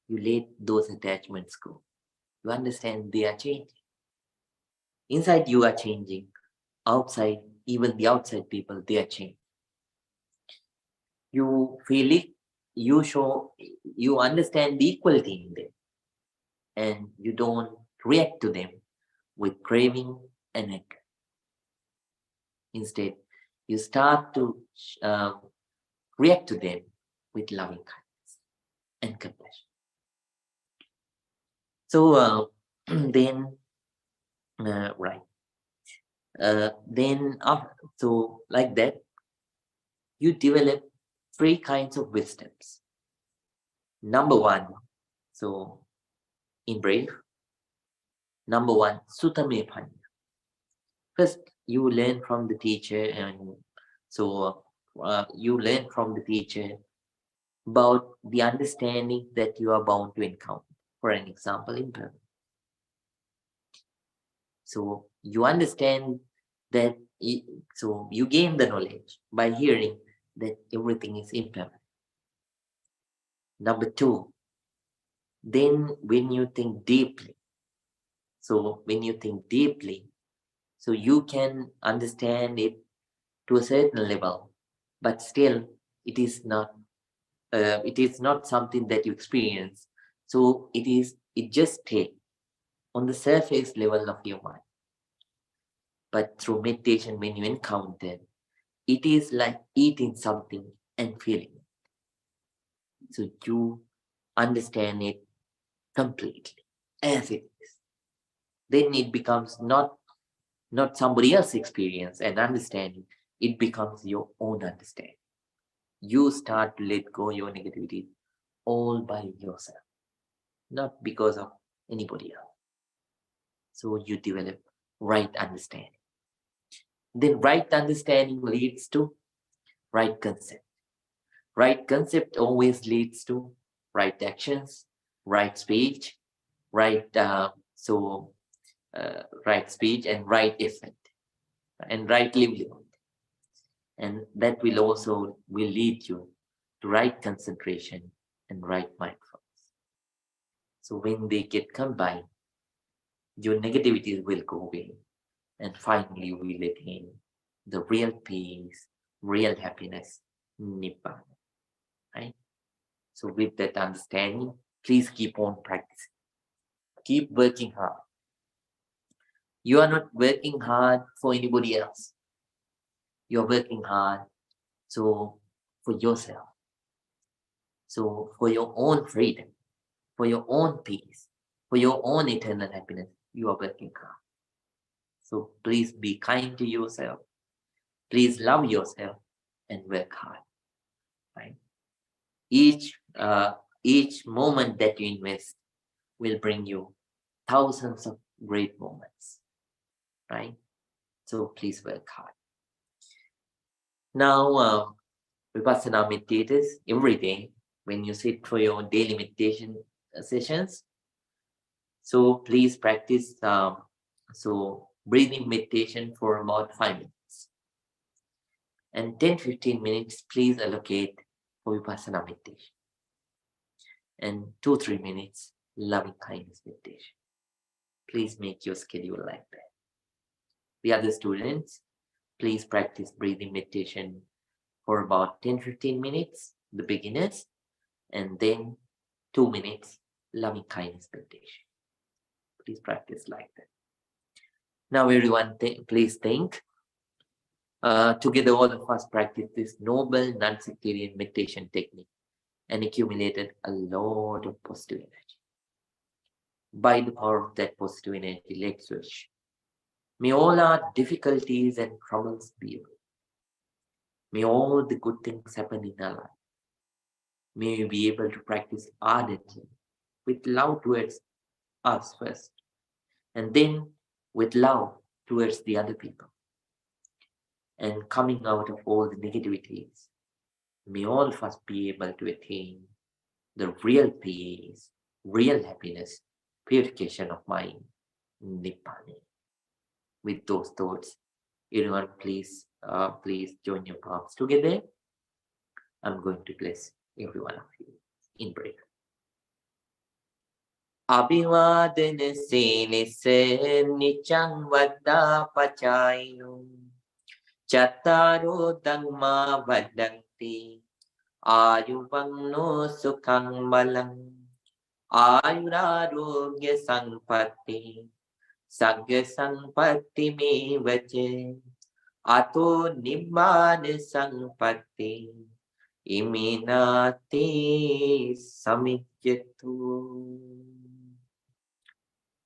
you let those attachments go. You understand they are changing. Inside you are changing. Outside, even the outside people, they are changing. You feel it, you understand the equality in them. And you don't react to them with craving and anger. Instead, you start to react to them with loving kindness and compassion. So then, right. So like that, you develop three kinds of wisdoms. Number one, so in brief, number one, Sutame Panya. First, you learn from the teacher, and you learn from the teacher about the understanding that you are bound to encounter. For an example, impermanence. So you understand that, so you gain the knowledge by hearing that everything is impermanent. Number two, then when you think deeply, so you can understand it to a certain level, but still it is not something that you experience. So it just stays on the surface level of your mind. But through meditation, when you encounter, it is like eating something and feeling it. So you understand it completely as it is. Then it becomes not somebody else's experience and understanding. It becomes your own understanding. You start to let go your negativity all by yourself, not because of anybody else. So you develop right understanding. Then right understanding leads to right concept. Right concept always leads to right actions, right speech, right right speech and right effect, and right livelihood. And that will also lead you to right concentration and right mindfulness. So when they get combined, your negativities will go away, and finally we will attain the real peace, real happiness, Nibbana. Right? So with that understanding, please keep on practicing. Keep working hard. You are not working hard for anybody else. You're working hard for yourself. So for your own freedom, for your own peace, for your own eternal happiness, you are working hard. So please be kind to yourself. Please love yourself and work hard. Right? Each moment that you invest will bring you thousands of great moments. Right? So please work hard. Now, Vipassana meditators, every day when you sit for your daily meditation sessions, so please practice breathing meditation for about 5 minutes. And 10-15 minutes, please allocate for Vipassana meditation. And 2-3 minutes, loving kindness meditation. Please make your schedule like that. The other students, please practice breathing meditation for about 10-15 minutes, the beginners, and then 2 minutes, loving kindness meditation. Please practice like that. Now everyone, please think. Together all of us practice this noble non-sectarian meditation technique and accumulated a lot of positive energy. By the power of that positive energy, let's wish. May all our difficulties and troubles be away. May all the good things happen in our life. May we be able to practice ardently with love towards us first, and then with love towards the other people. And coming out of all the negativities, may all of us be able to attain the real peace, real happiness, purification of mind, Nibbana. With those thoughts, everyone please join your palms together. I'm going to bless every one of you in prayer. Abhivadana Selese Nichang Vada Pachainu Chattaro Dhamma Vadanti Ayuvagno Sukhang Balang Ayurarogya Sampatti Sagya Sampatti Me Vache Ato Nibbana Sampatti Iminati Samijjatu.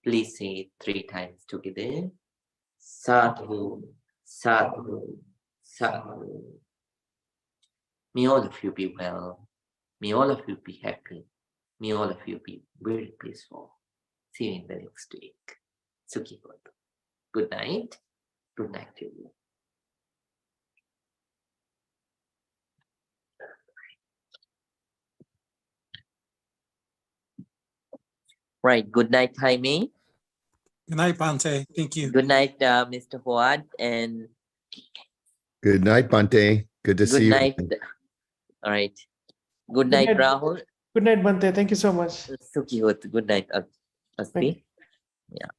Please say it 3 times together. Sadhu, sadhu, sadhu. May all of you be well. May all of you be happy. May all of you be very peaceful. See you in the next week. Sukhi Hotu. Good night. Good night to you. Right. Good night, Jaime. Good night, Bante. Thank you. Good night, Mr. Fuad. And Good night, Bante. Good to see good you. night. All right. Good night, Rahul. Good night, Bante. Thank you so much. Sukhi Hotu. Good night, Asti. Yeah.